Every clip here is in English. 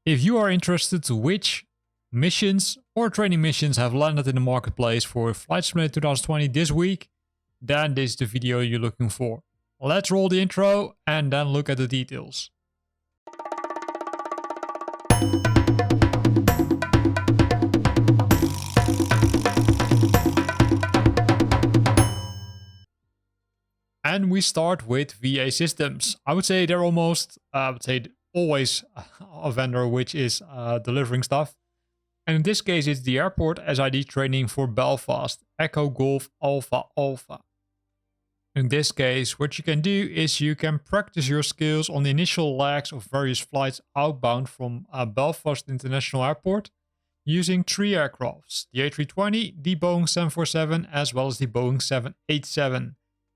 If you are interested to which missions or training missions have landed in the marketplace for Flight Simulator 2020 this week, then this is the video you're looking for. Let's roll the intro and then look at the details. And we start with VA Systems. I would say they're almost, always a vendor which is delivering stuff. And in this case, it's the airport SID training for Belfast, Echo Golf Alpha Alpha. In this case, what you can do is you can practice your skills on the initial legs of various flights outbound from Belfast International Airport using 3 aircrafts, the A320, the Boeing 747, as well as the Boeing 787.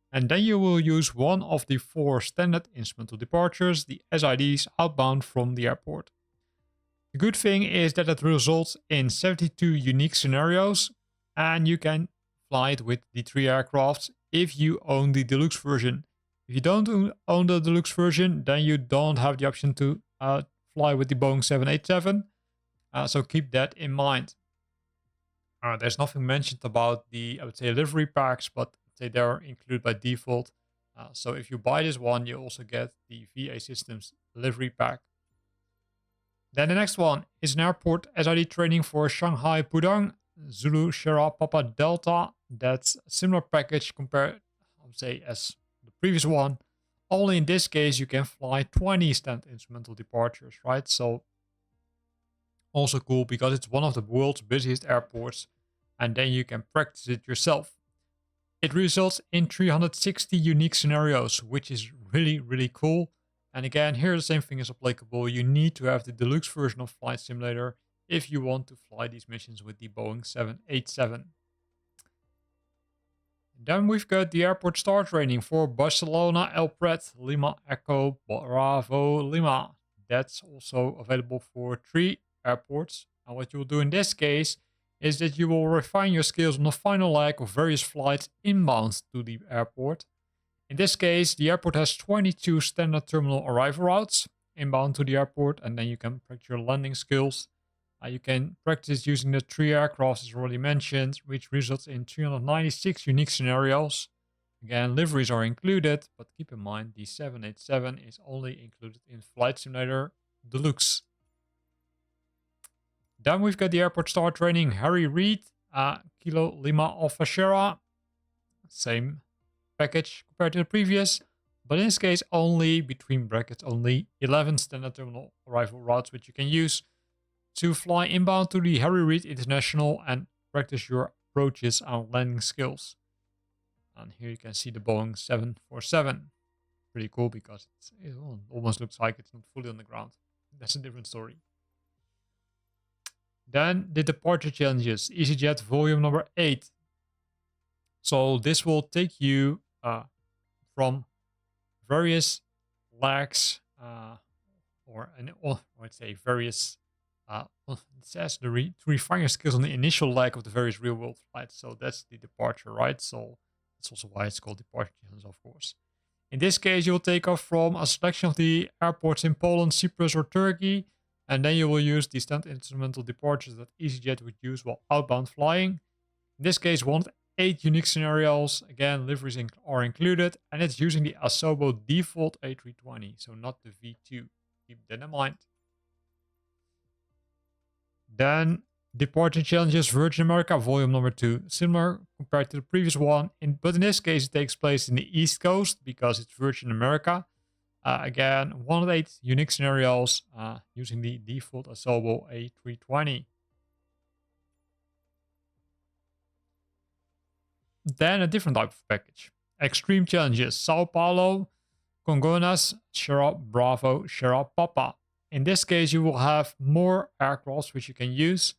And then you will use one of the 4 standard instrumental departures, the SIDs, outbound from the airport. The good thing is that it results in 72 unique scenarios, and you can fly it with the 3 aircrafts if you own the deluxe version. If you don't own the deluxe version, then you don't have the option to fly with the Boeing 787, so keep that in mind. There's nothing mentioned about the, livery packs, but they're included by default. So if you buy this one, you also get the VA Systems livery pack. Then the next one is an airport SID training for Shanghai Pudong, Zulu Sierra Papa Delta. That's a similar package compared, as the previous one. Only in this case, you can fly 20 standard instrumental departures, right? So also cool because it's one of the world's busiest airports, and then you can practice it yourself. It results in 360 unique scenarios, which is really, really cool. And again, here the same thing is applicable. You need to have the deluxe version of Flight Simulator if you want to fly these missions with the Boeing 787. Then we've got the airport star training for Barcelona El Prat Lima Echo Bravo Lima. That's also available for 3 airports. And what you'll do in this case is that you will refine your skills on the final leg of various flights inbound to the airport. In this case, the airport has 22 standard terminal arrival routes inbound to the airport, and then you can practice your landing skills. You can practice using the 3 aircrafts as already mentioned, which results in 396 unique scenarios. Again, liveries are included, but keep in mind the 787 is only included in Flight Simulator Deluxe. Then we've got the airport star training Harry Reid, Kilo Lima Alpha Sierra. Same package compared to the previous, but in this case only, between brackets, only 11 standard terminal arrival routes which you can use to fly inbound to the Harry Reid International and practice your approaches and landing skills. And here you can see the Boeing 747. Pretty cool because it almost looks like it's not fully on the ground. That's a different story. Then the departure challenges, EasyJet volume number 8. So this will take you from various legs, various, it says to refine your skills on the initial leg of the various real world flights. So that's the departure, right? So that's also why it's called departure challenge, of course. In this case, you'll take off from a selection of the airports in Poland, Cyprus, or Turkey. And then you will use the standard instrumental departures that EasyJet would use while outbound flying. In this case, 1 of 8 unique scenarios. Again, liveries are included. And it's using the Asobo default A320, so not the V2. Keep that in mind. Then, departure challenges Virgin America volume number 2. Similar compared to the previous one, but in this case it takes place in the East Coast because it's Virgin America. Again, 1 of 8 unique scenarios using the default Asobo A320. Then a different type of package. Extreme challenges. Sao Paulo, Congonhas, Sierra Bravo, Sierra Papa. In this case, you will have more aircrafts which you can use.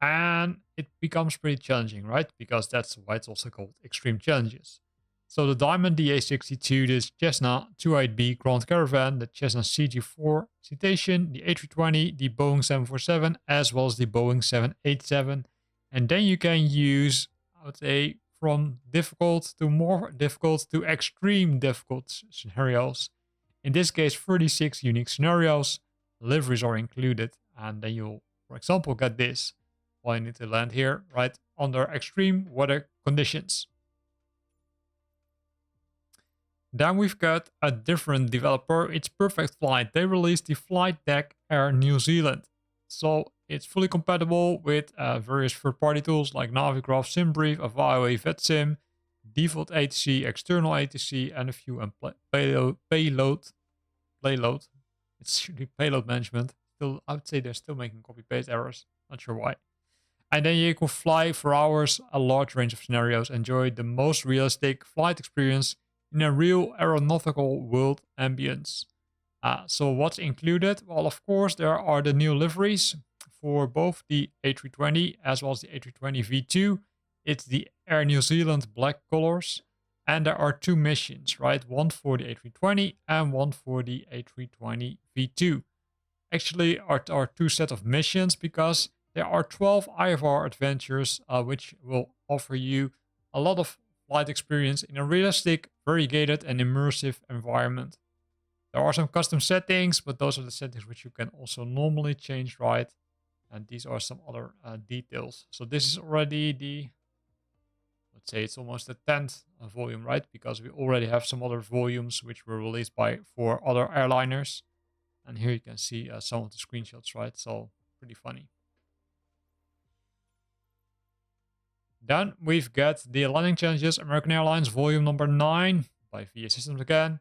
And it becomes pretty challenging, right? Because that's why it's also called extreme challenges. So the Diamond DA62, this Cessna 28B Grand Caravan, the Cessna CG4 Citation, the A320, the Boeing 747, as well as the Boeing 787. And then you can use, I would say, from difficult to more difficult to extreme difficult scenarios. In this case, 36 unique scenarios, liveries are included. And then you'll, for example, get this. Well, you need to land here, right, under extreme weather conditions. Then we've got a different developer. It's Perfect Flight. They released the Flight Deck Air New Zealand. So it's fully compatible with various third-party tools like Navigraph, SimBrief, Avio, VetSim, default ATC, external ATC, and a few payload. It's actually payload management. Still, I would say they're still making copy-paste errors. Not sure why. And then you can fly for hours, a large range of scenarios, enjoy the most realistic flight experience in a real aeronautical world ambience. So what's included? Well, of course, there are the new liveries for both the A320 as well as the A320 V2. It's the Air New Zealand black colors. And there are 2 missions, right? One for the A320 and one for the A320 V2. Actually, are 2 sets of missions because there are 12 IFR adventures which will offer you a lot of flight experience in a realistic, variegated, and immersive environment. There are some custom settings, but those are the settings which you can also normally change, right? And these are some other details. So this is already the, let's say it's almost the 10th volume, right? Because we already have some other volumes which were released for other airliners. And here you can see some of the screenshots, right? So pretty funny. Then we've got the landing challenges, American Airlines volume number 9 by VA Systems again.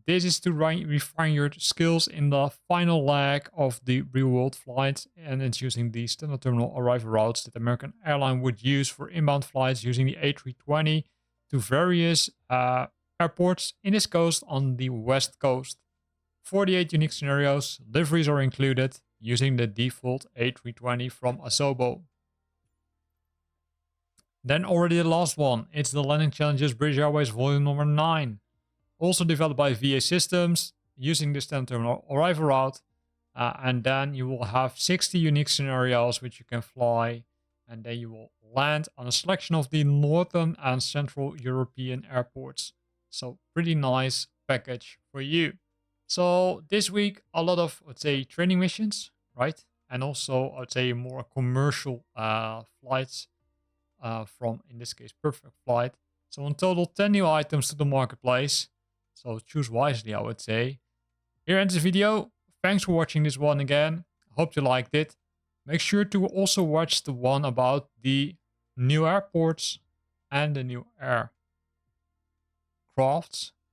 This is to refine your skills in the final leg of the real-world flight, and it's using the standard terminal arrival routes that American Airlines would use for inbound flights using the A320 to various airports in this coast on the west coast. 48 unique scenarios, liveries are included, using the default A320 from Asobo. Then already the last one, it's the Landing Challenges British Airways volume number 9. Also developed by VA Systems, using the standard terminal arrival route. And then you will have 60 unique scenarios which you can fly. And then you will land on a selection of the Northern and Central European airports. So pretty nice package for you. So this week, a lot of, let's say, training missions, right? And also, I'd say, more commercial flights from, in this case, Perfect Flight. So in total, 10 new items to the marketplace. So choose wisely, I would say. Here ends the video. Thanks for watching this one again. Hope you liked it. Make sure to also watch the one about the new airports and the new aircrafts,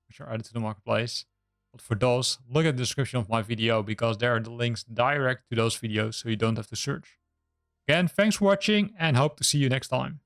which are added to the marketplace. But for those, look at the description of my video because there are the links direct to those videos so you don't have to search. Again, thanks for watching and hope to see you next time.